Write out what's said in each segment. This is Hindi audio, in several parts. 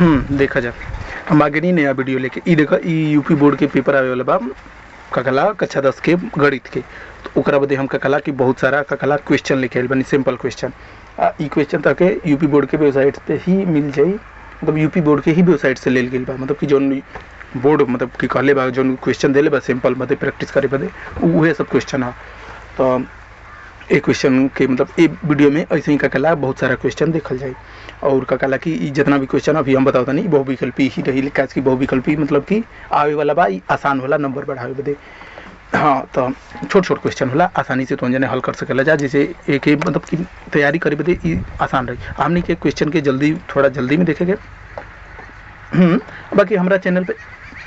देखा जा हम आगे नहीं नया वीडियो लेके ई देखा ई यूपी बोर्ड के पेपर आवे वाला बा ककला कक्षा 10 के गणित के। तो ओकरा बदे हम ककला की बहुत सारा ककला क्वेश्चन लिखे आइल बानी, सिंपल क्वेश्चन। ई क्वेश्चन तक यूपी बोर्ड के वेबसाइट पे ही मिल जाई, मतलब यूपी बोर्ड के ही वेबसाइट से लेल गेल बा। मतलब कि जौन बोर्ड मतलब कि कहले बा जौन क्वेश्चन देले बा सिंपल बदे प्रैक्टिस करे बदे उहे सब क्वेश्चन है। तो एक क्वेश्चन के मतलब एक वीडियो में ऐसे ही ककला बहुत सारा क्वेश्चन देखल जाए। और ककला की जितना भी क्वेश्चन अभी हम बताओ नहीं बहुविकल्पी ही रही, काज की बहुविकल्पी मतलब कि आवे वाला बा आसान होला नंबर बढ़ावे बदे। हाँ, तो छोट छोट क्वेश्चन होला आसानी से तो जने हल कर सकेला जा, जैसे एक मतलब कि तैयारी करे बदे आसान रही। हमने के क्वेश्चन के जल्दी थोड़ा जल्दी में देखेंगे। बाकी हमारा चैनल पे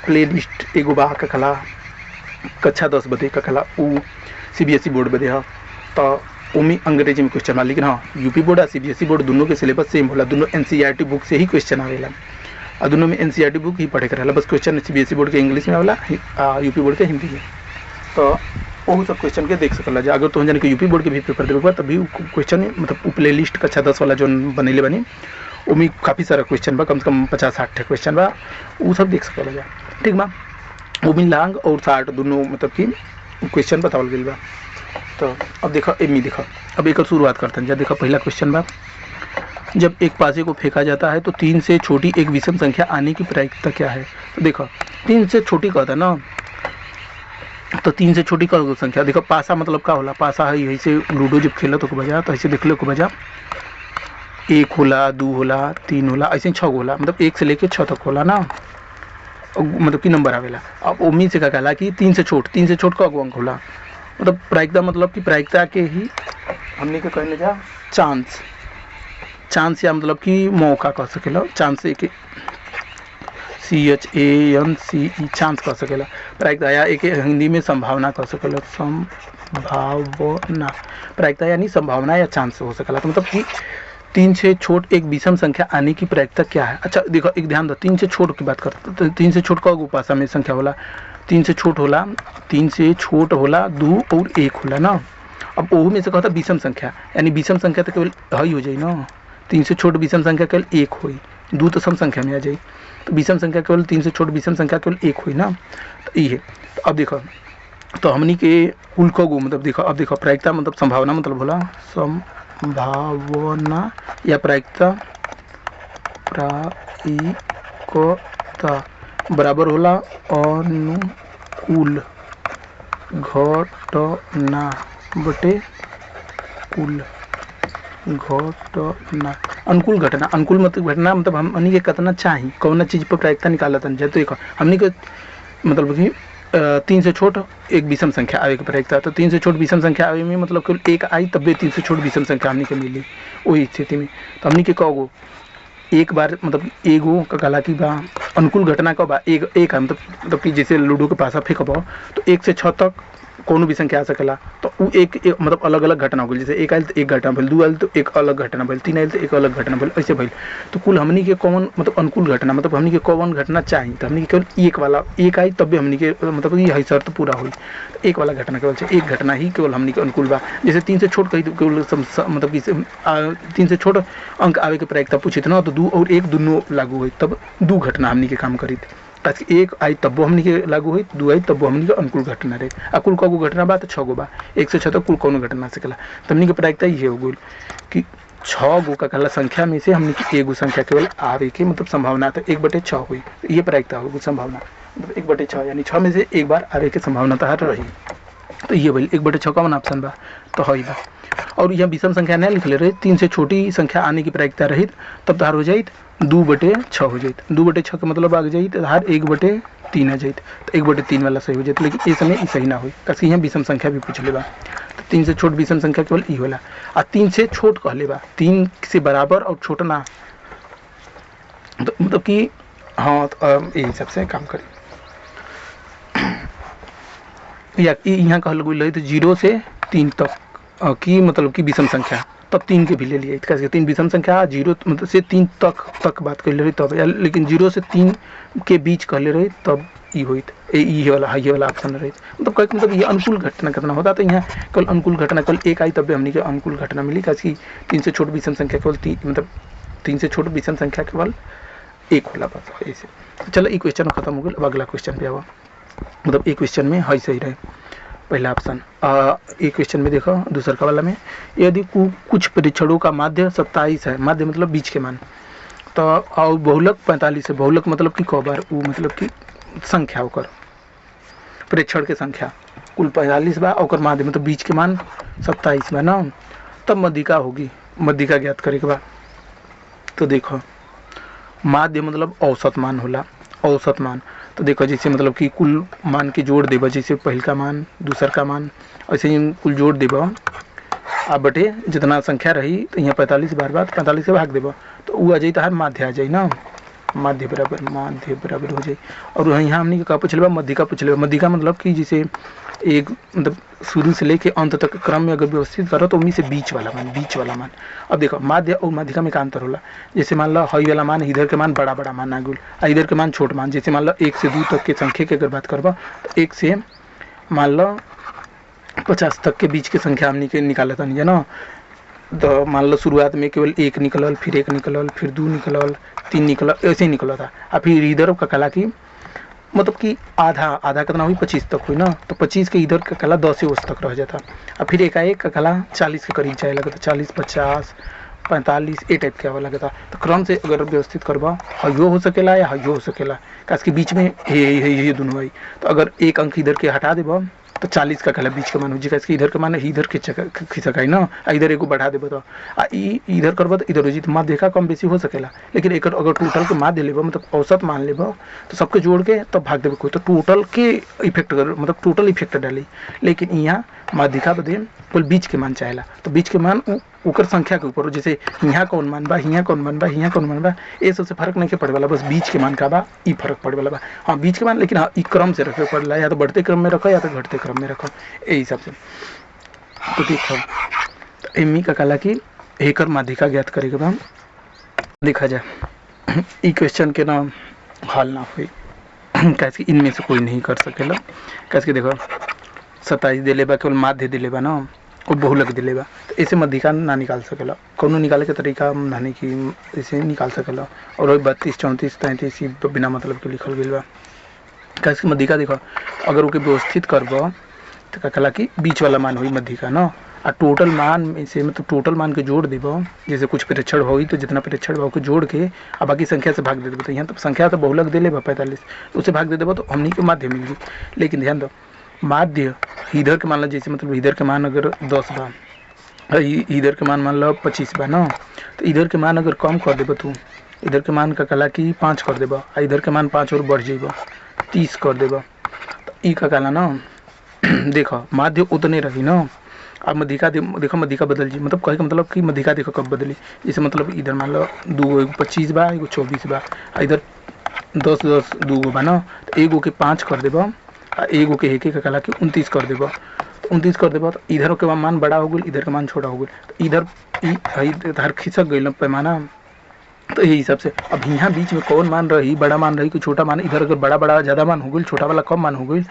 प्ले लिस्ट एगो बा ककला कक्षा 10 बदे ककला उ CBSE बोर्ड बदे है। तो उमी अंग्रेजी में क्वेश्चन बा, लेकिन हाँ यूपी बोर्ड और CBSE बोर्ड दोनों के सिलेबस सेम होला, दोनों NCERT बुक से ही क्वेश्चन आवेला और दोनों में NCERT बुक ही पढ़े करेला। बस क्वेश्चन CBSE बोर्ड के इंग्लिश में आवेला, यूपी बोर्ड के हिंदी में। तो वो सब क्वेश्चन के देख सकला जा। अगर तो जाने के यूपी बोर्ड के भी पेपर देवे तभी क्वेश्चन मतलब प्ले लिस्ट कक्षा 10 वाला जो बनैले बनी उमी काफ़ी सारा क्वेश्चन बा, कम से कम 50-60 क्वेश्चन बा, वो सब देख सकला जा। ठीक बा, वो भी लॉन्ग और शार्ट दोनों मतलब कि क्वेश्चन बतावल गया बा। तो अब देखो एमी देखो, अब एक शुरुआत करते हैं। जब देखो पहला क्वेश्चन बा, जब एक पासे को फेंका जाता है तो 3 से छोटी एक विषम संख्या आने की प्रायिकता क्या है। तो देखो 3 से छोटी कहता है ना, तो 3 से छोटी का संख्या देखो। पासा मतलब का होला, पासा है ऐसे लूडो जब खेलो तो बजा, तो ऐसे देख लो को बजा 1 होला 2 होला 3 होला ऐसे 6 होला, मतलब 1 से लेके 6 तक होला ना, मतलब कि नंबर आवेला। अब उम्मीद से क्या कहला कि 3 से छोट का अंक होला, मतलब प्रायिकता मतलब कि प्रायिकता के ही हमने के कहने जा चांस या मतलब कि मौका कह सकेला। चांस एक CHANCE चांस कह सकेला। प्रायिकता या एक हिंदी में संभावना कह सकेला, संभावना। प्रायिकता यानी संभावना या चांस हो सकेला। तो मतलब कि 3 से छोट एक विषम संख्या आने की प्रायिकता क्या है। अच्छा देखो एक ध्यान दो, 3 से छोट की बात करते तो 3 से छोट का उपासा में संख्या होला, 3 से छोट होला 2 और 1 होला ना। अब ओहू में से कहता विषम संख्या, यानी विषम संख्या तो केवल हई हो जाए ना। 3 से छोट विषम संख्या केवल 1 हुई, 2 तो सम संख्या में आ जाए। तो विषम संख्या केवल 3 से छोट विषम संख्या केवल 1 हुई ना। तो ये तो अब देखो, तो हमनी के कुल को मतलब देखो, अब देखो प्रायिकता मतलब संभावना मतलब होला संभावना या प्रायिकता बराबर होला अनुकूल घटना बटे कुल घटना। अनुकूल घटना, अनुकूल मतलब घटना मतलब हमनी के कितना चाहिए कौन चीज़ पर प्रायिकता निकालता है। तो देखो हमनी के मतलब कि 3 से छोट एक विषम संख्या आवे के प्रायिकता, तो 3 से छोट विषम संख्या आवे में मतलब केवल 1 आई तब 3 से छोट विषम संख्या हमनी के मिली। वही स्थिति में तो हमनी के कहो एक बार मतलब एगो का कला की बा अनुकूल घटना का बा एक है, मतलब कि जैसे लूडो के पासा फेंकबो तो 1 से 6 तक कोनो भी संख्या आ सकेला। तो वो एक मतलब अलग अलग घटना हो गई, जैसे 1 आयल तो एक घटना भइल, 2 आयल तो एक अलग घटना भइल, 3 आयल तो एक अलग घटना भइल, ऐसे भइल। तो कुल हमनी के कौन मतलब अनुकूल घटना मतलब हमनी के कौन घटना चाहिए, तो हमनी के केवल एक वाला 1 आई तब भी हमनी के मतलब ये शर्त पूरा हुई। तो एक वाला घटना केवल से एक घटना ही केवल हमनी के अनुकूल बा। जैसे 3 से छोट कही तो केवल मतलब कि 3 से छोट अंक आवे के प्रायिकता पूछी ना, तो 2 और 1 दोनों लागू हुई तब 2 घटना हमनी के काम करी थी। ताकि 1 आई तब हमनी के लागू हुई, 2 आई तब हमनी के अनुकूल घटना रहे। आ कुल कगो घटना बा तो 6 गो बा, 1 से 6 तक कुल कौनो घटना सकेला। तो हमनी के प्रायिकता ये हो गई कि 6 गो का कहला संख्या में से हमनी की एगो संख्या केवल आवे के मतलब संभावना तो 1/6 हुई। तो ये प्रायिकता हो गई संभावना, मतलब 1/6 यानी 6 में से एक बार आवे के संभावना तो रही। तो ये भाई 1/6 कौन ऑप्शन बा, तो हई बा। और यह विषम संख्या नहीं लिख ले रहे, 3 से छोटी संख्या आने की प्रायिकता रही तब धार हो जाए 2/6 हो जाए। 2/6 का मतलब आ जाए तो धार 1/3 आ जाए। तो 1/3 वाला सही हो जाए, लेकिन इस समय ये सही ना हो kasi यहाँ विषम संख्या भी पूछ लेबा। तो 3 से छोट विषम संख्या केवल ई होला, आ 3 से छोट कह लेबा, 3 से बराबर और छोटा ना। तो मतलब कि हाँ तो यही सबसे काम करी या यहाँ कहल गई तो 0 से 3 तक की मतलब कि विषम संख्या, तब 3 के भी ले लिए। कैसे 3 विषम संख्या 0 मतलब से 3 तक बात कर ले रही तब, या लेकिन 0 से 3 के बीच कर ले रही तब ई हुई ये वाला ऑप्शन रही। मतलब ये अनुकूल घटना कितना होता, तो यहाँ केवल अनुकूल घटना केवल 1 आई तब भी हमने के अनुकूल घटना मिली। कैसे 3 से छोट विषम संख्या केवल मतलब 3 से छोट विषम संख्या केवल एक होला बस ऐसे। तो चलो ये क्वेश्चन खत्म हो गया। अब अगला क्वेश्चन पे आवा, मतलब एक क्वेश्चन में है सही रहे पहला ऑप्शन। एक क्वेश्चन में देखो दूसर का वाला में, यदि कुछ परीक्षणों का माध्य 27 है, माध्य मतलब बीच के मान, तो और बहुलक 45 है, बहुलक मतलब कि कबर वो मतलब कि संख्या होकर प्रेक्षण के संख्या कुल 45 बा और माध्य मतलब बीच के मान 27 बा ना, तब मध्यिका होगी। मध्यिका ज्ञात करे के बा। तो देखो माध्य मतलब औसत मान होला, औसत मान। तो देखो जैसे मतलब कि कुल मान के जोड़ देबा, जैसे पहल का मान दूसर का मान ऐसे ही कुल जोड़ देबा आ बटे जितना संख्या रही, तो यहाँ 45 बार बाद 45 से भाग देबा तो वो आ जाई, तहार माध्य आ जाई ना, माध्य बराबर हो जाए। और यहाँ हमने का पूछ लेबा, मध्यिका पूछ लेबा। मध्यिका मतलब कि जैसे एक मतलब शुरू से लेके अंत तक क्रम में अगर व्यवस्थित करो तो उन्हीं से बीच वाला मान, बीच वाला मान। अब देखो माध्य और मध्यिका में का अंतर होला, जैसे मान लो हई वाला मान इधर के मान बड़ा बड़ा मान आ गया, इधर के मान छोट मान। जैसे मान लो 1 से 2 तक के संख्या की अगर बात करबा तो 1 से मान लो 50 तक के बीच की संख्या हमने के निकाला था, ना। तो मान लो शुरुआत में केवल 1 निकलल, फिर 1 निकलल, फिर 2 निकलल, 3 निकलल, ऐसे ही निकला था। और फिर इधर का कला की मतलब कि आधा आधा कितना हुई 25 तक हुई ना, तो 25 के इधर का कला 10 से उस तक रह जाता। और फिर एकाएक का कला 40 के करीब जाए लगा था, 40, 50, 45 ए टाइप के आवा लगा था। तो क्रम से अगर व्यवस्थित करबा हयो हो सकेला या हयो हो सकेला, काश के बीच में ये दोनों आई। तो अगर एक अंक इधर के हटा देबा तो 40 का कला बीच का मान हो जी, काश के इधर के मान इधर के खिसकाई ना, इधर एगो बढ़ा देबा तो इधर करबा तो इधर हो जी। तो माध्य का कम बेसी हो सकेला, लेकिन एक अगर टोटल के माध्य लेबा मतलब औसत मान लेबा तो सबके जोड़ के तब भाग देबे कोई, तो टोटल के इफेक्ट कर मतलब टोटल इफेक्ट डाली। लेकिन यहाँ माध्यिका बदे कुल बीच के मान चाहेला, तो बीच के मान ओकर संख्या के ऊपर, जैसे यहाँ कौन मान बा, यहाँ कौन मान बा, यहाँ कौन मान बा, ये सबसे फर्क नहीं पड़े वाला, बस बीच के मान का बा ई फर्क पड़े वाला बा। हाँ बीच के मान, लेकिन हाँ ई क्रम से रखे पड़ेला, या तो बढ़ते क्रम में रखो या तो घटते क्रम में रखो, यही हिसाब से। तो देखो एमी का कला की एकर माध्यिका ज्ञात करेगा बा, देखा जाए ई क्वेश्चन के नाम हल ना हुई, कैसे इनमें से कोई नहीं कर सकेला। कैसे देखो 27 दिले बा, केवल माध्य दिले बा ना, और बहुलक दिले बा, तो ऐसे मध्यिका ना निकाल सकेला, कौनो निकाले के तरीका नानी की ऐसे निकाल सकेला। और वही 32, 34, 33 बिना मतलब के लिखल गई बा। कैसे मध्यिका देखो अगर ओके व्यवस्थित करबा तो का कला की बीच वाला मान हुई मध्यिका ना, और टोटल मान में से मतलब टोटल मान के जोड़ देबो, जैसे कुछ परीक्षण होगी तो जितना परीक्षण हो जोड़ के अब बाकी संख्या से भाग दे देबो। तो यहाँ तो संख्या तो बहुलक दे लेबा 45, तो उससे भाग दे देबो तो हमनी के माध्य मिल गई। लेकिन ध्यान दो माध्य इधर के मान लो, जैसे मतलब इधर के मान अगर 10 बा, इधर के मान लो 25 बा ना, तो इधर के मान अगर कम कर देबो तू, इधर के मान का कला की 5 कर देबा, इधर के मान 5 और बढ़ जाइबा 30 कर देबा, तो ई का कला ना देखो माध्य उतने रही ना। अब मध्यिका देखो मध्यिका बदल जी, मतलब कहे का मतलब कि मध्यिका देखो कब बदली, जैसे मतलब इधर मान लो 2 एगो 25 बा, एगो 24 बा, इधर 10 10 2 बा ना, तो एगो के 5 कर देबा, एगो के एक कला के 29 कर देबा। तो 29 कर देबा तो इधर के मान बड़ा हो गई, इधर का मान छोटा हो गई, तो इधर खिसक गई पैमाना। तो यही हिसाब से अब यहाँ बीच में कौन मान रही, बड़ा मान रही कि छोटा मान, इधर अगर बड़ा ज़्यादा मान हो गई, छोटा वाला कम मान हो गई,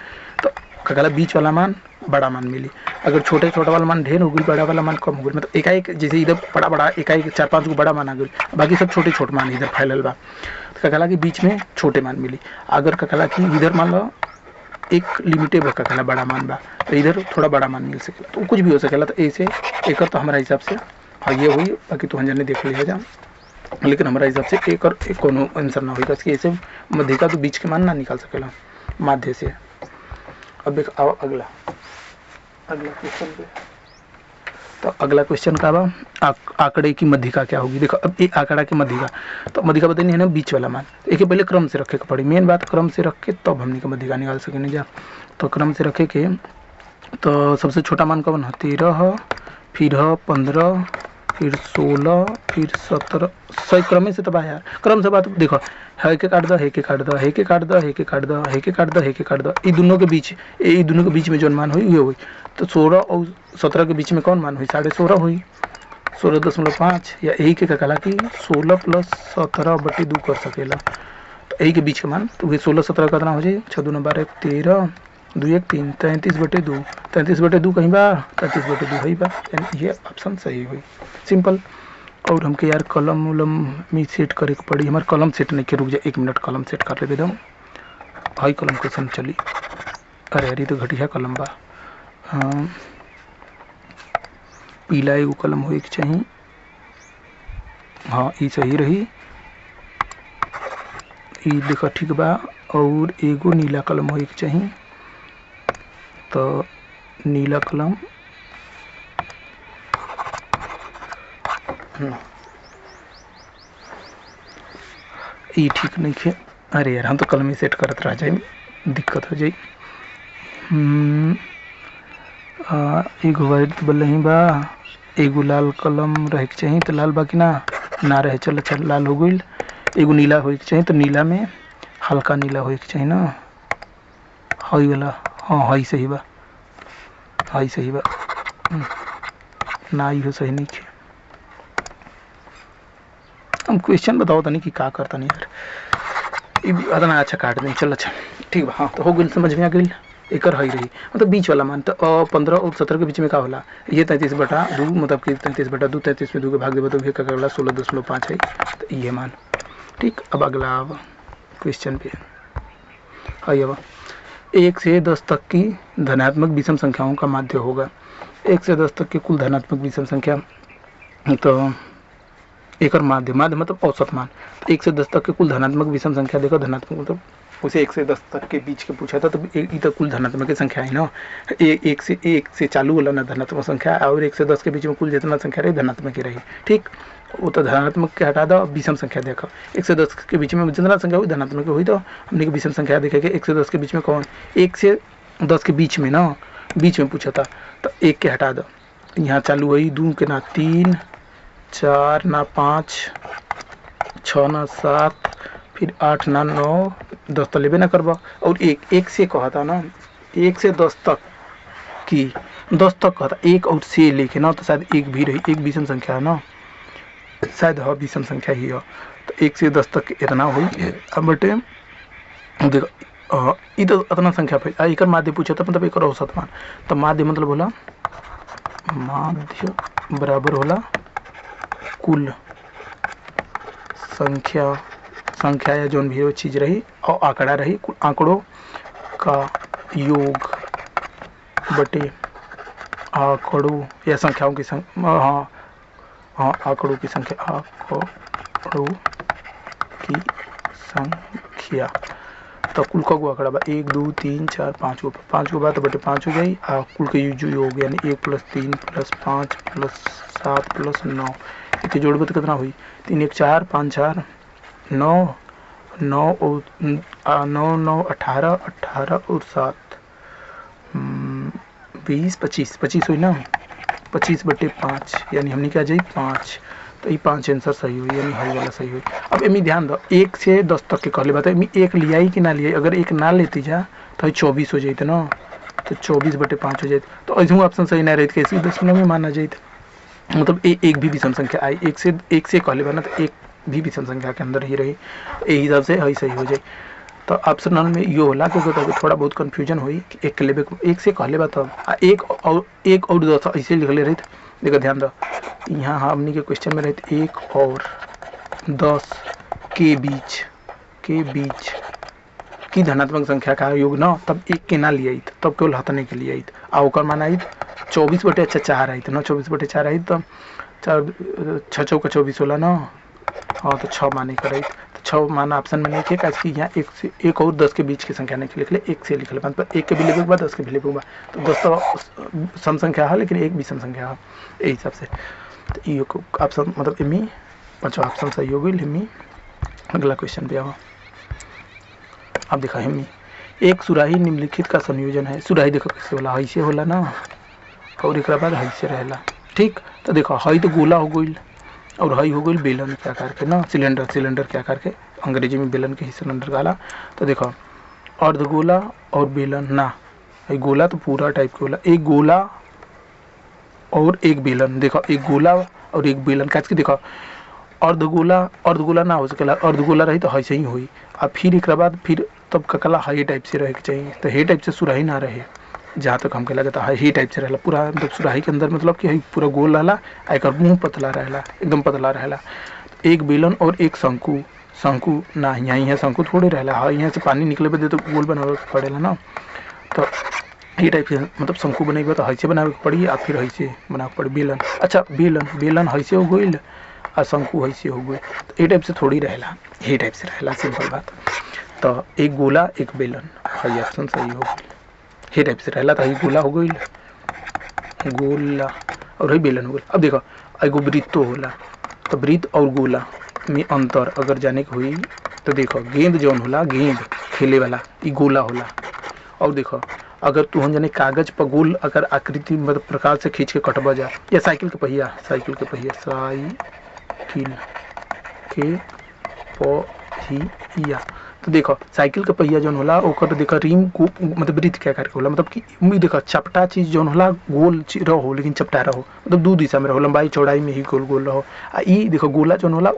तो कला बीच वाला मान बड़ा मान मिली। अगर छोटा वाला मान ढेर हो गई, बड़ा वाला मान कम हो गई, मतलब एकाएक जैसे इधर बड़ा एकाएक 4-5 को बड़ा मान आ गई, बाकी सब छोटे मान इधर फैलल बा, तो कला की बीच में छोटे मान मिली। अगर कला की इधर मान लो एक लिमिटेड कला बड़ा मान बा, तो इधर थोड़ा बड़ा मान मिल सकेला, तो कुछ भी हो सकेला। तो ऐसे एक तो हमारा हिसाब से हाँ ये हुई, बाकी तो हम देख लिया जा, लेकिन हमारा हिसाब से एक और एक कोनो आंसर ना होगा, इसकी ऐसे मध्यिका तो बीच के मान ना निकाल सकेला माध्य से। अब एक आओ अगला क्वेश्चन पे। तो अगला क्वेश्चन का बा आंकड़े की मध्यिका क्या होगी। देखो अब एक आंकड़ा की मध्यिका, तो मध्यिका बताइए है ना बीच वाला मान, एक पहले क्रम से रखे के पड़ी, मेन बात क्रम से रख के तब हमने का मध्यिका निकाल सकेंगे जा। तो क्रम से रखे के, तो सबसे छोटा मान कौन है 13, फिर 15, फिर 16, फिर 17, सही क्रम से तब यार क्रम से बात देखो, है के काट दो, है के काट दो, है के काट दो, है के काट दो, है के काट दो, है के काट दो, ये दोनों के बीच में जो मान हुई ये हुई। तो 16 और 17 के बीच में कौन मान हुई 16.5 हुई, 16.5, या यही के कला की 16 + 17/2 कर सकेला, तो यही के बीच का मान। तो 16-17 कितना हो जाए 6 दूना 12 13 2 1 3 33/2, 33/2 कहीं बा 33/2 है बा, ये ऑप्शन सही हुई, सिंपल। और हमके यार कलम उलम में सेट करे के पड़ी। हमार कलम सेट नहीं के, रुक जा 1 मिनट कलम सेट कर लेबे दम। हाई कलम कैसन चली? अरे अरे तो घटिया कलम बा। पीला एगो कलम होए के चाहिए। हाँ ई सही रही, ई देखो ठीक बा। और एगो नीला कलम होए के चाहिए, तो नीला कलम ई ठीक नहीं है। अरे यार हम तो कलम ही सेट करत रह जाए, दिक्कत हो जाए। एगो वाइट बलही बा, एगो लाल कलम रहे के चाहिए, तो लाल बा कि ना रहे, चल अच्छा लाल हो गई। एगो नीला होए के चाहिए, तो नीला में हल्का नीला होए के चाहिए ना, हई वाला। हाँ हई सही बा, हई सही बा। ना इहो सही नहीं है। हम क्वेश्चन बताओ तनी कि का करता नहीं यार, इतना अच्छा काट दें। चल अच्छा ठीक बा। हाँ तो हो गई, समझ में आ गई। एक हई रही मतलब बीच वाला मान, तो 15 और 17 के बीच में का होला? ये 33/2 मतलब कि 33/2, 33 में 2 के भाग देबो तो ये का होला 16.5 है, तो ये मान ठीक। अब अगला अब क्वेश्चन पे हई। अब 1 से 10 तक की धनात्मक विषम संख्याओं का माध्य होगा। 1 से 10 तक की कुल धनात्मक विषम संख्या, तो एक और माध्य मतलब औसत मान। तो 1 से 10 तक के कुल धनात्मक विषम संख्या देखो, धनात्मक मतलब उसे 1 से 10 तक के बीच के पूछा था, तो ये तो कुल धनात्मक की संख्या है ना। 1 से चालू वाला ना धनात्मक संख्या, और 1 से 10 के बीच में कुल जितना संख्या रही धनात्मक ही रही ठीक। वो तो धनात्मक के हटा दो, विषम संख्या देखो। 1 से 10 के बीच में जितना संख्या हुई धनात्मक हुई, तो हमने विषम संख्या देखेंगे। 1 से 10 के बीच में कौन? 1 से 10 के बीच में ना, बीच में पूछा था, तो 1 के हटा दो। यहाँ चालू हुई 2 के ना 3, 4 ना 5, 6 ना 7, फिर 8 ना 9, 10 तो लेबे ना करबा। और एक से कहा था ना, 1 से 10 तक की, 10 तक कहा था, 1 और से लेके ना, तो शायद 1 भी रही, 1 विषम संख्या है ना, शायद हाँ विषम संख्या ही है। तो 1 से 10 तक इतना हुई। अब बटे देखो ये तो इतना संख्या पे एक माध्य पूछा था, मतलब एक औसत मान। तो माध्य मतलब होला, माध्य बराबर होला कुल संख्या या जोन भी वो चीज़ रही और आंकड़ा रही, आंकड़ों का योग बटे आंकड़ों या संख्याओं की संख्या। हाँ आंकड़ों की संख्या, आंकड़ों की संख्या। तो कुल का गो आंकड़ा बा 1 2 3 4 5 गो बात बटे 5 हो जाई। आ कुल के जो योग यानी 1 + 3 + 5 + 7 + 9, इतने जोड़बे तो कितना हुई? 3 1 4 5 4 9 9 और 9 9 18 18 और 7 20 25 हुई ना, 25/5 यानी हमने क्या जाई 5। तो ये 5 आंसर सही हुई, यानी हल वाला सही हुई। अब एमी ध्यान दो 1 से 10 तक के कर ले बता, एमी 1 लिया ही कि ना लिया। अगर 1 ना लेती जा तो 24 हो जाते ना, तो 24/5 हो जाते। तो ऐसे ऑप्शन सही ना रहती, कैसे 10 में माना जाते। मतलब एक भी विषम संख्या आई 1 से कह ले ना, तो एक भी विषम संख्या के अंदर ही रही, यही हिसाब से हई सही हो जाए। तो ऑप्शन में ये होला क्योंकि तो थोड़ा बहुत कन्फ्यूजन हुई कि 1 के लेबे 1 से कह ले तो 1 और 10 ऐसे लिख ले रही। देखो ध्यान दो, यहाँ हमने के क्वेश्चन में रहते 1 और 10 के बीच की धनात्मक संख्या का योग ना, तब 1 के ना लिया तब केवल हतने के लिए आई। और मान आई 24/4 आई ना, 24/4 आई, तब 4 6 चौका 24 होला ना। हाँ तो 6 माने कर, तो 6 माना ऑप्शन में नहीं थे, कि यहाँ 1 और 10 के बीच की संख्या नहीं लिख ले, 1 से लिख ले। मतलब 1 के भी लिखे बाद 10 के भी लिखे बाद, तो 10 तो सम संख्या है लेकिन 1 भी सम संख्या है, यही हिसाब से। तो ये ऑप्शन मतलब इमी 5 ऑप्शन सही हो गई। हिमी अगला क्वेश्चन पे आओ। अब देखा हिमी एक सुराही निम्नलिखित का संयोजन है। सुराही देखो कैसे होला, हई से होला ना, और एक बाद हई से रहेला ठीक। तो देखो हई तो गोला हो गई और हई हो गई बेलन के आकार के ना, सिलेंडर के आकार के, अंग्रेजी में बेलन के ही सिलेंडर कहला। तो देखो अर्धगोला और बेलन ना, गोला तो पूरा टाइप के होला, एक गोला और एक बेलन। देखो एक गोला और एक बेलन कैसे के देखो, अर्धगोला ना हो सकेला, अर्धगोला रही तो ऐसे ही हुई। और फिर एक बाद फिर तब ककला हाई टाइप से रहे के चाहिए, तो हे टाइप से सुराही ना रहे, जहाँ तक हमके लगता है ही टाइप से रहेला पूरा, मतलब सुराही के अंदर मतलब कि पूरा गोल रहेला, एकर मुंह पतला रहेला, एकदम पतला रहेला। एक बेलन और एक शंकु, शंकु ना यहाँ शंकु थोड़ी रहेला, हाँ यहाँ से पानी निकले बदे तो गोल बनावे के पड़ेला ना। तो ये टाइप से मतलब शंकु बनेबे तो हैसे बनावे के पड़ी आ फिर हैसे बनावे के पड़ी बेलन। अच्छा बेलन हैसे हो गइल आ शंकु हैसे हो गइल, तो ये टाइप से थोड़ी रहेला, ये टाइप से रहेला, सिंपल बात। तो एक गोला एक बेलन, हाँ ऑप्शन सही हो गइल, ये टाइप से रहेला। तो ये गोला हो गइल, गोला और है बेलन हो गइल। अब देखो एगो वृत्तो होला, तो वृत्त और गोला में अंतर अगर जाने के हुई तो देखो गेंद जौन होला, गेंद खेले वाला ये गोला होला। और देखो अगर तू हम जाने कागज पर गोल अगर आकृति मतलब प्रकार से खींच के कटवा जा, या साइकिल के पहिया साइकिल के पहिया, तो देखो साइकिल के पहिया जौन होला ओकर तो देखो रिम को मतलब वृत्त क्या करके होला, मतलब कि देखो चपटा चीज जौन होला गोल रहो लेकिन चपटा रहो, मतलब दो दिशा में रहो, लंबाई चौड़ाई में ही गोल गोल रहो। आ ई देखो गोला जौन होला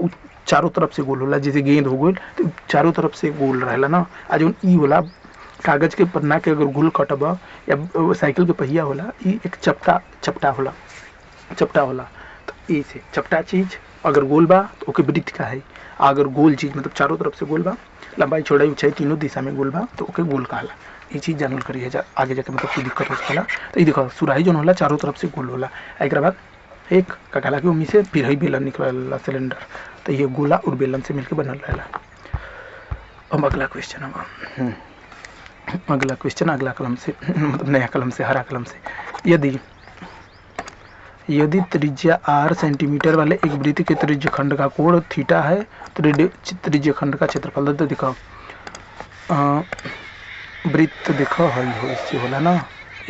चारों तरफ से गोल होला, जैसे गेंद हो गई तो चारों तरफ से गोल रहेला ना। आ जौन ई होला कागज के पन्ना के अगर गोल कटबा या साइकिल के पहिया होला ई एक चपटा होला। तो ई से चपटा चीज अगर गोल बा तो ओके वृत्त का है, अगर गोल चीज मतलब चारों तरफ से गोल बा, लंबाई चौड़ाई ऊंचाई तीनों दिशा में गोल बा तो ओके गोल कहाला। ये चीज जानल करिए आगे जाके मतलब कोई दिक्कत हो सकेला। तो ये देखो सुराही जौन होला चारों तरफ से गोल होला, एक बाद एक का कहला कि उम्मी से फिर ही बेलन निकलला सिलेंडर, तो ये गोला और बेलन से मिलकर बनल रहेला। अब अगला क्वेश्चन है, अगला क्वेश्चन अगला कलम से मतलब नया कलम से, हरा कलम से। यदि त्रिज्या r सेंटीमीटर वाले एक वृत्त के त्रिज्य खंड का कोण थीटा है, त्रिज्य खंड का क्षेत्रफल तो दिखाओ। वृत्त देखो है इससे होला ना,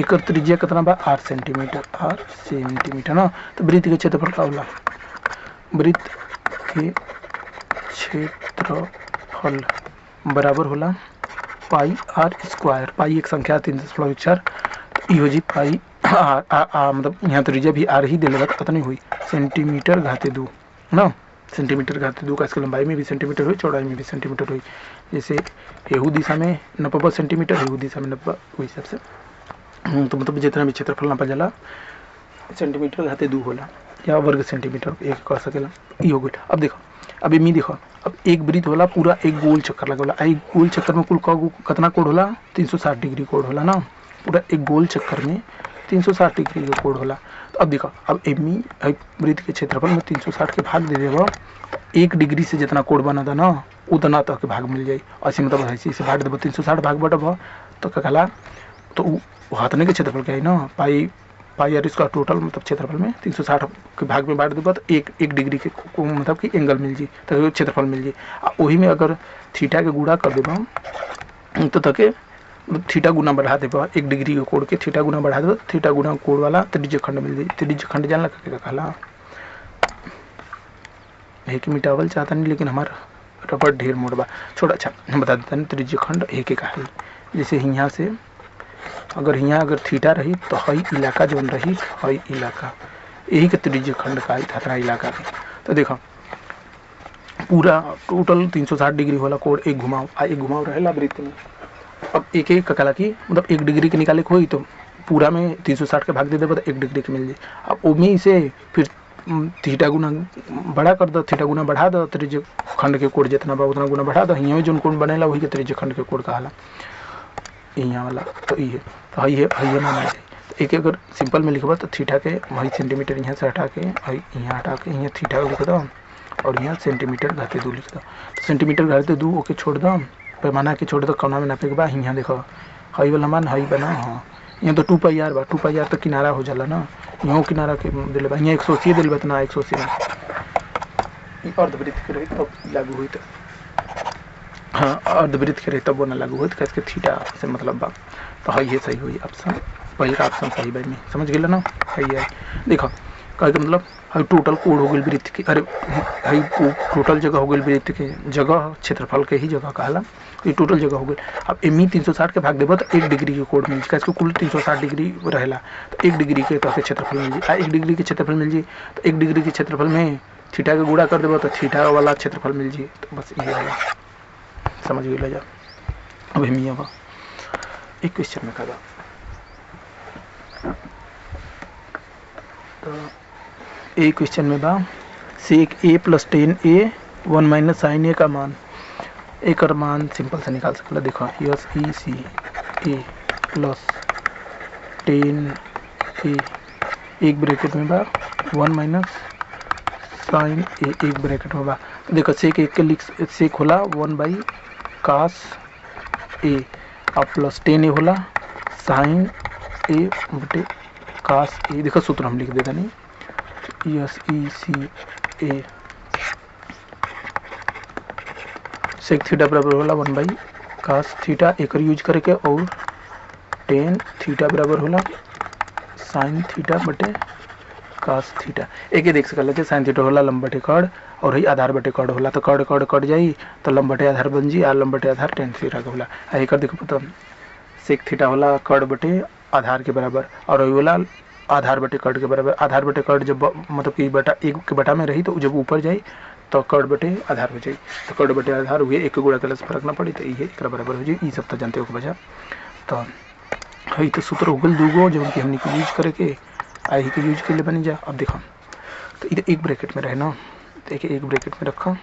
एक त्रिज्या कितना बा r सेंटीमीटर ना, तो वृत्त के क्षेत्रफल का होला, वृत्त के क्षेत्रफल बराबर होला पाई r स्क्वायर, पाई एक संख्या 3.4, इहो जी पाई मतलब यहाँ त्रिज्या भी आर ही दिलेगा तो कितनी हुई सेंटीमीटर घाते 2 ना, सेंटीमीटर घाते 2 का इसके लंबाई में भी सेंटीमीटर हुई, चौड़ाई में भी सेंटीमीटर हुई। जैसे एहू दिशा में 90 सेंटीमीटर, एहू दिशा में 90, वही हिसाब से तो मतलब जितना भी क्षेत्रफल नापा जाला सेंटीमीटर घाते 2 होला या वर्ग सेंटीमीटर एक कह सकेला, ई हो गई। अब देखो अब मी देखो अब एक वृत्त होला पूरा एक गोल चक्कर लगा होला, एक गोल चक्कर में कुल कितना कोण होला 360 डिग्री कोण होला ना, पूरा एक गोल चक्कर में 360 डिग्री का कोण होला। तो अब देखो अब एमी वृत्त के क्षेत्रफल में 360 के भाग दे देबो, 1 डिग्री से जितना कोण बना था ना उतना तक के भाग मिल जाए, ऐसे मतलब ऐसे से भाग देबो 360 भाग बटबो तो क्या कहला, तो हथने के क्षेत्रफल क्या है ना पाई आर इसका टोटल मतलब क्षेत्रफल में 360 के भाग में बांट देबो तो एक डिग्री के मतलब कि एंगल मिल जी, तो क्षेत्रफल मिल जी। वही में अगर थीटा के गुणा कर देबो तो तके थीटा गुना बढ़ा देबो, 1 डिग्री के कोण के थीटा गुना बढ़ा देबो, थीटा गुना कोण वाला त्रिज्य खंड मिल जाई। त्रिज्य खंड जानला का कहला एक मिटावल चाहता नहीं लेकिन हमारा रबड़ ढेर मोड़ बा, छोड़ अच्छा हम बता देता नहीं त्रिज्य खंड एक का है। जैसे यहाँ से अगर थीटा रही तो हई इलाका जौन रही हई इलाका यही के त्रिज्य खंड का था इलाका के। तो देखो पूरा टोटल 360 डिग्री वाला कोण एक घुमाव रहेला वृत्त में। अब एक का कहला कि मतलब 1 डिग्री के निकाले कोई तो पूरा में 360 के भाग दे देबो तो 1 डिग्री के मिल जाए। अब उम्मीद से फिर थीटा गुना बड़ा कर दो, थीटा गुना बढ़ा दो, त्रिज्य खंड के कोण जितना बा उतना गुना बढ़ा दो, यहाँ जो कोण बनेला वही के त्रिज्य खंड के कोण कहला यहाँ वाला। तो ये तो हई है ना जाए, तो एक अगर सिंपल में लिखबा तो थीटा के वही सेंटीमीटर यहाँ से हटा के यहाँ हटा के यहाँ थीटा लिख दो और यहाँ सेंटीमीटर घाते 2 लिख दो। तो सेंटीमीटर घाते 2 ओके छोड़ दो, पैमाना के छोड़ दो, कौना में नापे के बा यहाँ देखो हई वाला मान हई बना, हाँ यहाँ तो 2πr बा, 2πr तो किनारा हो जाला ना, यहाँ किनारा के दिले बा, यहाँ 180 दिल बा ना 180 अर्धवृत्त के रही तब लागू हुई, तो हाँ अर्धवृत्त के रही तब वो ना लागू हुई, तो थीटा से मतलब बा। तो हई ये सही हुई ऑप्शन, पहले का ऑप्शन सही भाई में समझ गए ना। हई है देखो कहे के मतलब हई टोटल कोण हो गई वृत्त के, अरे हई टोटल जगह हो गई वृत्त के जगह क्षेत्रफल के ही जगह कहला, ये टोटल जगह हो गई। अब एमी 360 के भाग देबो तो 1 डिग्री के कोण मिल जाए, इसको कुल 360 डिग्री रहेला तो 1 डिग्री के तो क्षेत्रफल मिल जाए। 1 डिग्री के क्षेत्रफल मिल जाए तो 1 डिग्री के क्षेत्रफल में थीटा के गुणा कर देबो तो थीटा वाला क्षेत्रफल मिल जाए। तो बस ये वाला समझ गए जा। अब एमी अब एक क्वेश्चन में कहा तो ए क्वेश्चन में बा सेक ए प्लस 10a 1 माइनस साइन ए का मान, एक मान सिंपल से निकाल सकला। देखो यस ई सी ए प्लस 10a एक ब्रैकेट में बा 1 माइनस साइन ए एक ब्रैकेट में बा। तो देखो सेक एक के लिख सेक होला 1 बाई कास ए और प्लस 10a होला साइन ए बटे कास ए। देखो सूत्र हम लिख देता नहीं यस ई सी ए सेक थीटा बराबर होला 1 बाई कास थीटा एक यूज करके और टेन थीटा बराबर होला साइन थीटा बटे कास थीटा। एक ही देख सकल साइन थीटा होला लंब बटे कड़ और ही आधार बटे कड़ होला। तो कड़ कड़ कट जाई तो लंब बटे आधार बन जी, आ लंब बटे आधार टेन थीटा का होला। एक देखो पता सेक थीटा होला कड़ बटे आधार के बराबर और वही होला आधार बटे कड़ के बराबर। आधार बटे कड़ जब मतलब कि बटा एक के बटा में रही तो जब ऊपर जाई तो कड़ बटे आधार हो जाए। तो कड़ बटे आधार हुए एक गुणा कलस फर्क ना पड़ी तो ये एक बराबर हो जाए। ये सब तो जानते हो बचा। तो हई तो सूत्र हो गल दूगो जो कि हमने यूज करके आई के यूज के लिए बनी जा। अब देखो तो इधर एक ब्रैकेट में रहना, देखिए एक ब्रैकेट में रखा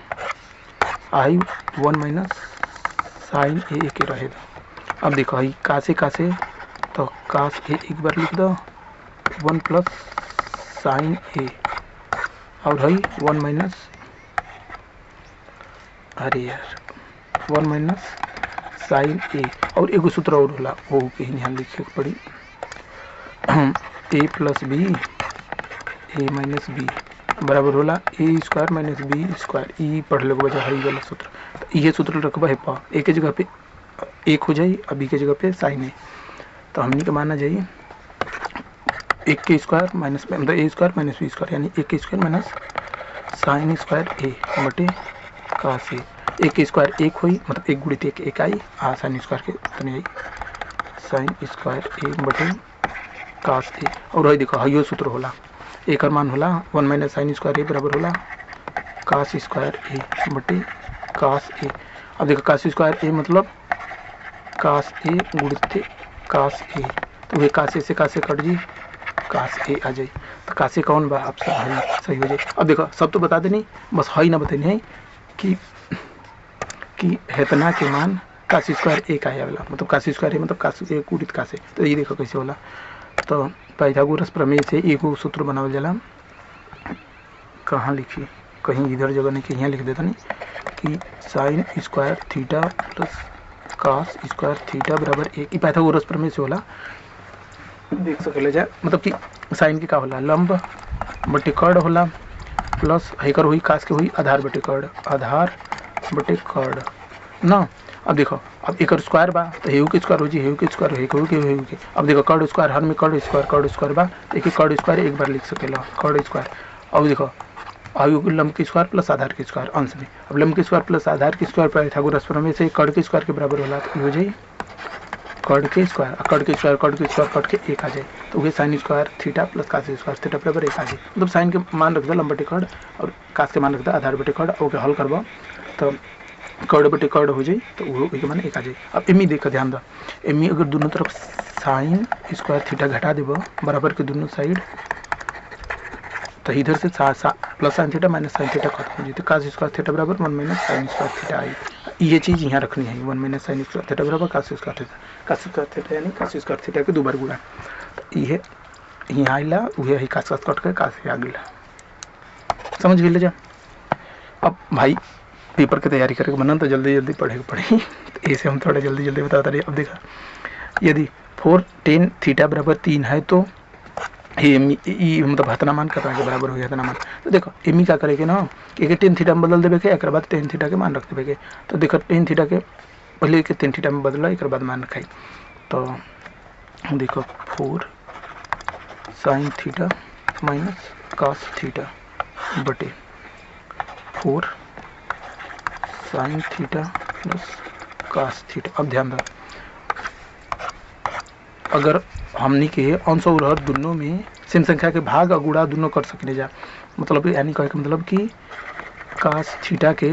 आई 1 माइनस साइन ए के रहेगा। अब देखो हई कासे कासे तो कास ए एक बार लिख दो 1 प्लस साइन ए और हई 1 माइनस अरे यार 1 माइनस साइन ए और एगो सूत्र और होला वो के यहाँ लिखे पड़ी ए प्लस बी ए माइनस बी बराबर होला ए स्क्वायर माइनस बी स्क्वायर। ई पढ़ लो बचा हई वाला सूत्र। तो ये सूत्र रखबा है पा ए के जगह पे एक हो जाई और बी के जगह पे साइन ए। तो हमनी के माना जाइए एक के स्क्वायर माइनस मतलब ए स्क्वायर माइनस बी स्क्वायर यानी एक के स्क्वायर माइनस साइन स्क्वायर ए बटे कास ए। एक के स्क्वायर एक हुई मतलब एक गुणित एक आई आ साइन स्क्वायर के तनी आई साइन स्क्वायर ए बटे कास ए। और वही देखो हयो सूत्र होला एक मान होला 1 माइनस साइन स्क्वायर ए बराबर होला कास स्क्वायर ए बटे कास ए। अब देखो कास स्क्वायर ए मतलब कास ए गुणित कास ए। तो वे कास ए से कास ए कट जी कास ए आ जाए। तो कास ए कौन बा आप सब सही हो जाए। अब देखो सब तो बता देनी बस हई ना बतानी है कि हेतना के मान कास स्क्वायर ए का आवेला मतलब कास स्क्वायर ए मतलब कास ए गुणित कास ए। तो ये देखो कैसे होला। तो पाइथागोरस प्रमेय से एगो सूत्र बनावल जाला। कहाँ लिखी कहीं इधर जगह नहीं कि यहाँ लिख देता नहीं कि sine square theta plus cos square theta बराबर एक। पाइथागोरस प्रमेय से होला देख सकले जा मतलब कि साइन के का होला लंब बटे कड़ होला प्लस हेकर हुई कास के हुई आधार बटे कड़ आधार बटे कड़ ना। अब देखो अब एक स्क्वायर बा तो हेउ के स्क्वायर हो जी हेउ के स्क्वायर हेउ के। अब देखो कड़ स्क्वायर हर में कड़ स्क्वायर बा तो एक कड़ स्क्वायर एक बार लिख सकेला कड़ स्क्वायर। अब देखो अब लंब के स्क्वायर प्लस आधार के स्क्वायर अंश में। अब लंब के स्क्वायर प्लस आधार के स्क्वायर पाइथागोरस प्रमेय से कड़ के स्क्वायर के बराबर होला तो हो जाए कड़ के स्क्वायर कट के एक आ जाए। तो वही sine square theta plus cos square theta बराबर एक आ जाए। मतलब साइन के मान रख दो लंब बटे कड़ और कास के मान रख दो आधार बटे कड़ ओके हल करबो तो कड़ बटे कड़ हो जाए तो वो के मान एक आ जाए। अब एमी देखो ध्यान दो एमी अगर दोनों तरफ साइन स्क्वायर थीटा घटा देबो बराबर के दोनों साइड तो इधर से plus sign theta minus sine theta खत्म हो जाए। तो कास स्क्वायर थीटा बराबर 1 माइनस साइन स्क्वायर थीटा आई। ये चीज़ यहाँ रखनी है 1 माइनस साइन स्क्वायर थीटा बराबर कास स्क्वायर थीटा यानी कास स्क्वायर थीटा के 2 बार गुणा। तो ये यहाँ आइला वही है कास कट के कास आ गया समझ गए जा। अब भाई पेपर की तैयारी करके बना तो जल्दी जल्दी पढ़े पड़ी तो ऐसे हम थोड़ा जल्दी जल्दी बताते रहिए। अब देखा यदि 4 tan थीटा बराबर 3 है तो मतलब हतना मान कतना के बराबर हो गया हतना मान। तो देखो एमी क्या करेंगे ना कि टेन थीटा में बदल देवे के एक बाद टेन थीटा के मान रख देवे के। तो देखो टेन थीटा के पहले के टेन थीटा में बदला एक बाद मान रखाई। तो देखो 4 sine theta minus cos theta बटे 4 sine theta plus cos theta. अब ध्यान दो अगर हमनी के अंश और हर दोनों में सेम संख्या के भाग और गुणा दोनों कर सकने जा मतलब यानी कहे मतलब कि कास थीटा के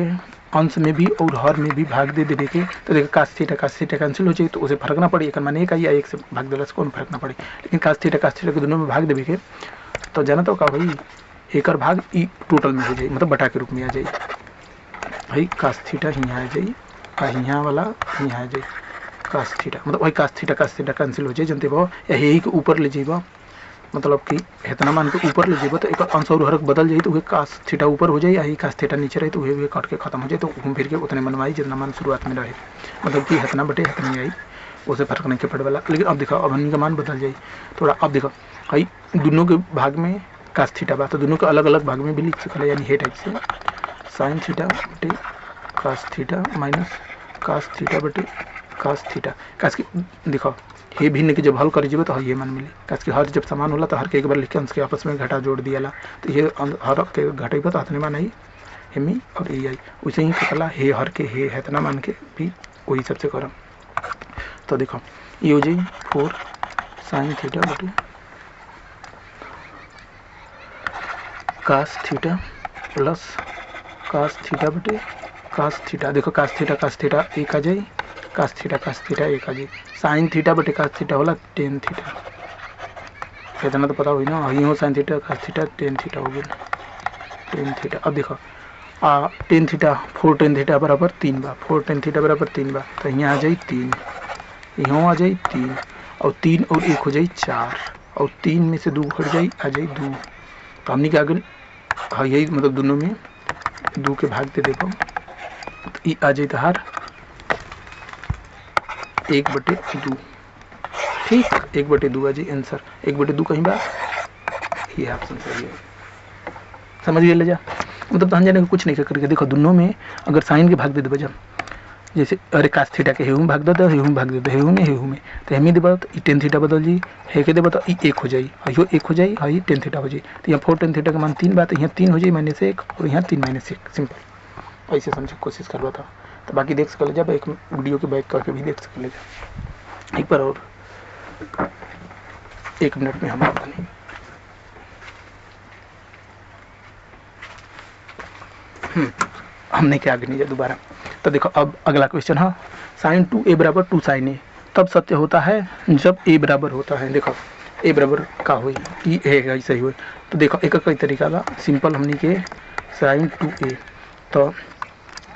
अंश में भी और हर में भी भाग दे देवे के। तो देखो कास थीटा कैंसिल हो जाए तो उसे फर्क ना पड़े एक माने एक या एक से भाग देने से कोई फर्क ना पड़े। लेकिन कास थीटा के दोनों में भाग देवे के तो जाना तो का भाई एकर भाग ई टोटल में हो जाए, मतलब बटा के रूप में आ जाए भाई कास थीटा यहाँ आ जाए आ यहाँ वाला यहाँ आ जाए कास थीटा, मतलब वही कास थीटा कैंसिल हो जाए जनते भाव यही के ऊपर ले जाइबा, मतलब कि इतना मान के ऊपर ले जाइबा तो एक अंश और हरक बदल जाए तो वह कास थीटा ऊपर हो जाए, यही कास थीटा नीचे रहे तो वह कट के खत्म हो जाए, तो घूम फिर के उतने मनवाई जितना मान शुरुआत में रहे, मतलब कि इतना बटे इतनी आई उसे फर्क नहीं पड़े वाला। लेकिन अब देखो अब हमनी का मान बदल जाए थोड़ा। अब देखो भाई दोनों के भाग में कास थीटा बा तो दोनों के अलग अलग भाग में भी लिख सकते, यानी हे टाइप से साइन थीटा बटे cos theta minus cos theta बटे कास थीटा। कास की देखो हे भिन्न के जब हल कर जीवो तो ये मान मिली, कास की हर जब समान होला तो हर के एक बार लिख के अंश के आपस में घटा जोड़ दिया ला, तो ये हर के घटेबा तो हथने मान आई हेमी और ये आई, वैसे ही कला हे हर के हे इतना मान के भी वही सबसे करम। तो देखो ये हो जाए 4 साइन थीटा बटे cos theta plus cos theta बटे कास थीटा। देखो कास थीटा एक आ जाए, कास थीटा एक आ जाए, साइन थीटा बटे कास थीटा होला टेन थीटा, इतना तो पता हुई ना, यही हो sine theta cos theta tan theta हो गया टेन थीटा। अब देखो टेन थीटा 4 टेन थीटा बराबर 3 बा, 4 टेन थीटा बराबर 3 बा, तो यहाँ आ जाए 3, यहाँ आ जाए 3 और 3 और 1 हो जाए 4 और 3 में से 2 हट जाए आ जाए 2, तो हमने क्या आगे हाँ यही मतलब दोनों में 2 के भाग दे देखो तो ये आ जाए तहार 1/2, ठीक 1/2 आ जाए आंसर, 1/2 कहीं बा ये ऑप्शन सही है। समझ गए ले जा, मतलब तहन जाने को कुछ नहीं करके देखो दोनों में अगर साइन के भाग दे दे जब जैसे अरे कास थीटा के हेहू में भाग दे हेहू में भाग दे हेहू में तो हेमी देबा तो टेन थीटा बदल जी हे के देबा तो एक हो जाए यो एक हो जाए हाँ टेन थीटा हो जाए, तो यहाँ 4 टेन थीटा का मान 3 बात यहाँ 3 हो जाए -1 और यहाँ 3 -1 सिंपल ऐसे समझे कोशिश करवा था। तो बाकी देख सकते जब एक वीडियो के बैक करके भी देख सकते जा एक बार और 1 मिनट में हम बने। हमने क्या आगे नहीं जा दोबारा। तो देखो अब अगला क्वेश्चन है साइन 2a बराबर 2 साइन ए तब सत्य होता है जब a बराबर होता है। देखो a बराबर का हुई ई है सही हुई, तो देखो एक कई तरीका बा सिंपल हमनी के साइन 2a तो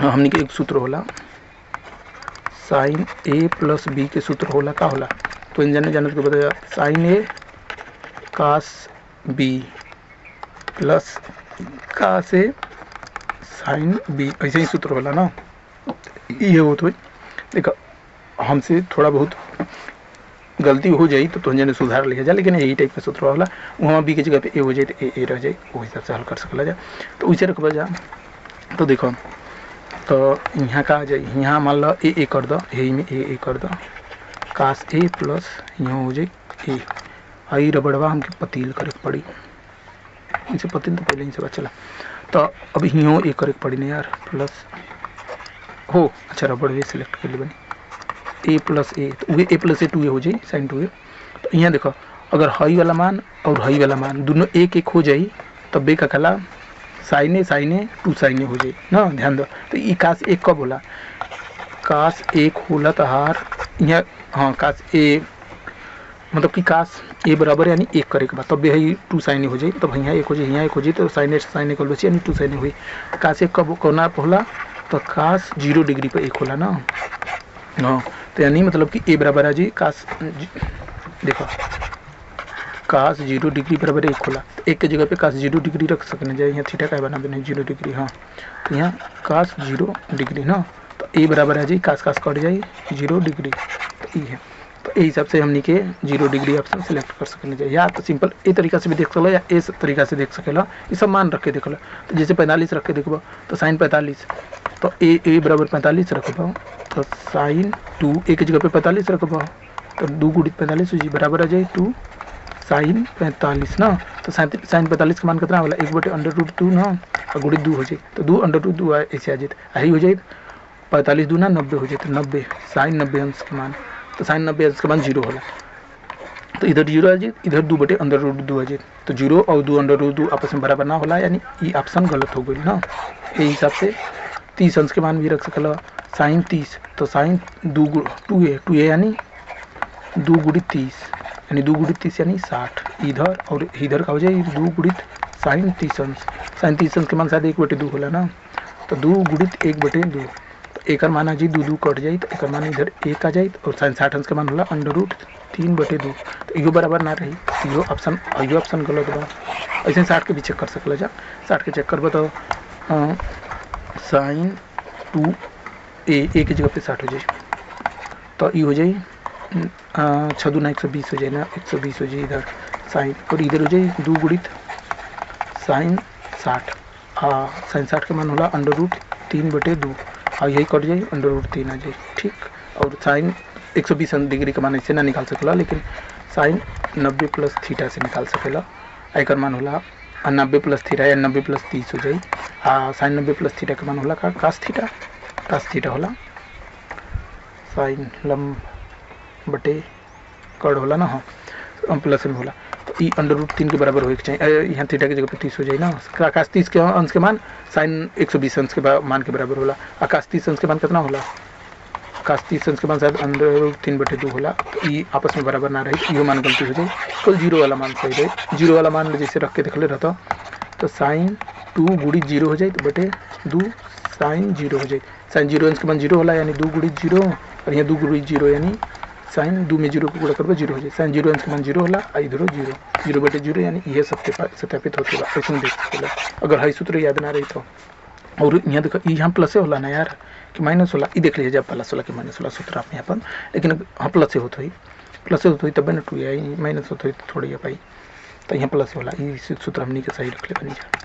हमनी के एक सूत्र होला साइन a प्लस b के सूत्र होला का होला, तो इन जाने को बताया sine a cos b plus cos a sine b, ऐसे ही सूत्र होला ना ये हो। तो देखो हमसे थोड़ा बहुत गलती हो जाए तो तुझे सुधार लिया जाए, लेकिन यही टाइप का सूत्र वाला वहाँ बी की जगह पे ए हो जाए तो ए रह जाए, वो हिसाब से हल कर सकला जा। तो उसे रखबा जा तो देखो तो यहाँ का आ जाए यहाँ मान लो ए कर दो यही में ए कर दो कास ए प्लस यहाँ हो जाए ए आई रबड़वा हमके पतील करे पड़ी, इनसे पतील तो पहले ही से चला तो अब यहाँ ए करे पड़ी नहीं यार प्लस हो अच्छा रबड़ वे सिलेक्ट कर ले बनी ए प्लस ए तो वे ए प्लस ए 2a हो जाए साइन 2a। तो यहाँ देखो अगर हाई वाला मान और हाई वाला मान दोनों एक एक हो जाए तब बे का कला साइन ए 2 साइन ए हो जाए ना, ध्यान दो। तो ये कास एक कब होला कास एक होला तहार यहाँ हाँ कास ए मतलब कि कास ए बराबर यानी एक करे के बाद तब है 2 साइन ए हो जाए, तब यहाँ एक हो जाए यहाँ एक हो जाए तो साइन ए कर लो यानी 2 साइन ए हुई। कास एक कब कोना होला तो कास 0 डिग्री पर एक होला ना हाँ, तो यानी मतलब कि ए बराबर आ जी कास देखो कास 0 डिग्री बराबर एक होला, तो एक के जगह पे कास 0 डिग्री रख सकने जाए, यहाँ थीटा का बना देना 0 डिग्री हाँ, तो यहाँ कास 0 डिग्री ना, तो ए बराबर आ जाए कास कास कट जाए 0 डिग्री, तो ये है। तो यही हिसाब से हमने के 0 डिग्री ऑप्शन सेलेक्ट कर सकने चाहिए, या तो सिंपल ए तरीका से भी देख सकला या इस तरीका से देख सकेला, ये सब मान रख के देख लो। तो जैसे 45 रख के देखो तो साइन 45 तो ए बराबर 45 रखबो तो साइन 2 ए की जगह पे 45 रखबो तो 2 गुणित 45 हो जाए बराबर आ जाए 2 साइन 45 ना, तो साइन 45 का मान कितना होला 1/√2 ना और गुणित 2 हो जाए तो 2/2 ऐसे आ जाए यही हो जाए 45 2 ना 90 हो जाए, तो 90 साइन 90 अंश के मान, तो साइन 90 अंश के मान 0 होला, तो इधर 0 आ जाए इधर 2/√2 आ जाए, तो 0 और 2/√2 आपस में बराबर ना होला, यानी ये ऑप्शन गलत हो गई ना। यही हिसाब से 30 अंश के मान भी रख सकला साइन 30 तो साइन 2a यानी 2 गुणित 30 यानी 2 गुणित 30 यानी 60 इधर और इधर का हो जाए 2 गुणित साइन 30 अंश। साइन 30 अंश के मान शायद 1/2 होला ना, तो 2 गुणित 1/2, तो एक मान आ जाए 2 कट जाए, तो एक मान इधर 1 आ जाए, और साइन 60 अंश के मान होला √3/2। तो इहो बराबर ना रही, इहो ऑप्शन गलत बा। ऐसे 60 के भी चेक कर सकल जा। 60 के चेक करब तो साइन 2a की जगह पे 60 हो जाए, तो ये हो जाए 6 दूना 120 हो जाए ना, 120 हो जाए इधर साइन, और इधर हो जाए 2 गुणित साइन 60। साइन 60 का मान होला √3/2, और यही कट जाए √3 आ जाए, ठीक। और साइन 120 डिग्री का मान ऐसे ना निकाल सकला, लेकिन साइन 90 प्लस थीटा से निकाल सकेला। एक मान होला 90 प्लस थीटा या 90 प्लस 30 हो जाए। साइन 90 प्लस थीटा का मान होला का कास थीटा होला, साइन लम बटे कड़ होला ना, हाँ प्लस में होला, तो ई √3 के बराबर होके चाहिए। यहाँ थीटा की जगह पे 30 हो जाए ना, आकाश 30 के अंश के मान साइन 120 अंश के मान के बराबर होला। आकाश 30 अंश के मान कितना होला, आकाश 30 अंश के मान शायद √3/2 होला, तो ई आपस में बराबर ना रही, इहो मान गलती हो जाए, कुल 0 वाला मान सही रहे। 0 वाला मान जैसे रख के देख ले रहता, तो साइन 2 गुणित 0 हो जाए बटे 2 साइन 0 हो जाए। साइन 0 अंश के मान 0 होला, यानी 2 गुणित 0, और यहाँ 2 गुणित 0 यानी साइन 2 में 0 को गुणा करबो 0 हो जाए। साइन 0 अंश के मान 0 होला, इधरो 0/0, यानी ये सत्यापित होते बा। ऐसे देख सकेला अगर हई सूत्र याद ना रही तो। और यहाँ देखो यहाँ प्लस होला ना यार कि माइनस होला, ये देख लीजिए जब प्लस होला कि माइनस होला सूत्र आप यहाँ पर, लेकिन हाँ प्लस से होत हुई तब ना 2 आई, माइनस होत हुई तो थोड़ी पाई, तो यहाँ प्लस होला, ये सूत्र हमनी के सही रख ले बनी जा।